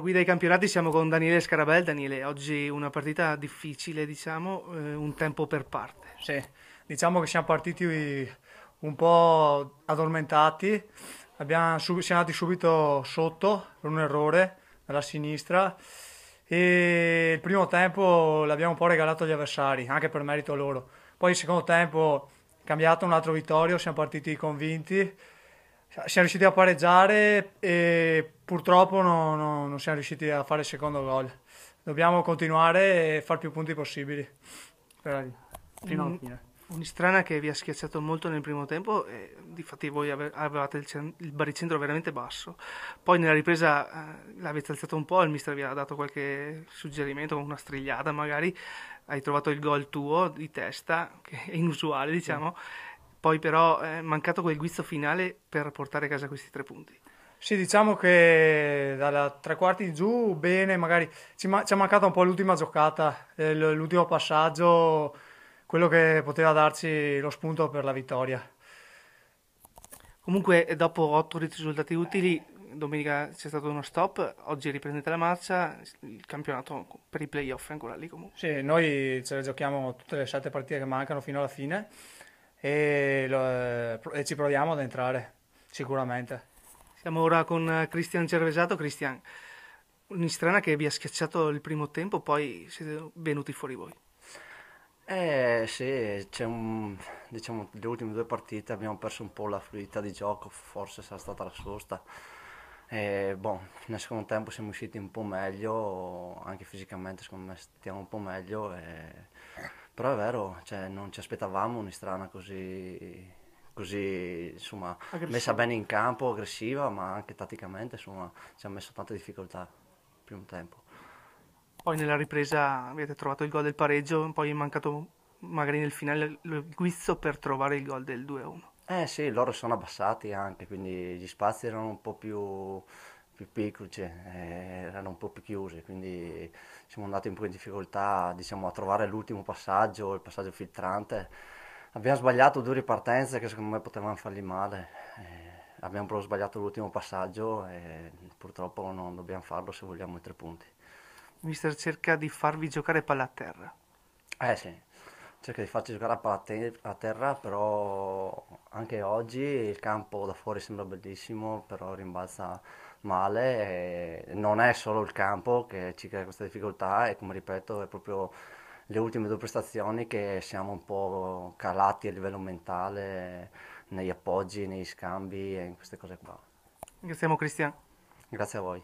guida ai campionati siamo con Daniele Scarabel. Daniele, oggi una partita difficile, diciamo, un tempo per parte. Sì, diciamo che siamo partiti un po' addormentati, siamo andati subito sotto per un errore dalla sinistra e il primo tempo l'abbiamo un po' regalato agli avversari, anche per merito loro. Poi il secondo tempo cambiato un altro Vittorio, siamo partiti convinti, siamo riusciti a pareggiare e purtroppo non siamo riusciti a fare il secondo gol. Dobbiamo continuare e fare più punti possibili fino alla Un- fine. Un'istrana che vi ha schiacciato molto nel primo tempo, e difatti voi avevate il baricentro veramente basso. Poi nella ripresa l'avete alzato un po', il mister vi ha dato qualche suggerimento, con una strigliata magari, hai trovato il gol tuo di testa, che è inusuale, Sì. diciamo. Poi però è mancato quel guizzo finale per portare a casa questi 3 punti. Sì, diciamo che dalla tre quarti in giù, bene, magari ci è mancata un po' l'ultima giocata, l'ultimo passaggio, quello che poteva darci lo spunto per la vittoria. Comunque, dopo 8 risultati utili, domenica c'è stato uno stop, oggi riprendete la marcia, il campionato per i playoff è ancora lì comunque. Sì, noi ce le giochiamo tutte le 7 partite che mancano fino alla fine e ci proviamo ad entrare, sicuramente. Siamo ora con Cristian Cervesato. Cristian, un'istrana che vi ha schiacciato il primo tempo, poi siete venuti fuori voi. Sì, diciamo, le ultime due partite abbiamo perso un po' la fluidità di gioco, forse sarà stata la sosta. Boh, nel secondo tempo siamo usciti un po' meglio, anche fisicamente secondo me stiamo un po' meglio, però è vero, cioè, non ci aspettavamo un'istrana così, insomma, messa Aggressiva. bene in campo, aggressiva, ma anche tatticamente, insomma, ci ha messo tante difficoltà il primo tempo. Poi nella ripresa avete trovato il gol del pareggio, poi è mancato magari nel finale il guizzo per trovare il gol del 2-1. Eh sì, loro sono abbassati anche, quindi gli spazi erano un po' più piccoli, cioè, erano un po' più chiusi, quindi siamo andati un po' in difficoltà, diciamo, a trovare l'ultimo passaggio, il passaggio filtrante. Abbiamo sbagliato due ripartenze che secondo me potevano fargli male. Abbiamo proprio sbagliato l'ultimo passaggio e purtroppo non dobbiamo farlo se vogliamo i 3 punti. Il mister cerca di farvi giocare palla a terra. Eh sì, cerca di farci giocare a terra, però anche oggi il campo da fuori sembra bellissimo, però rimbalza male e non è solo il campo che ci crea questa difficoltà e come ripeto è proprio le ultime due prestazioni che siamo un po' calati a livello mentale negli appoggi, negli scambi e in queste cose qua. Ringraziamo Cristian. Grazie a voi.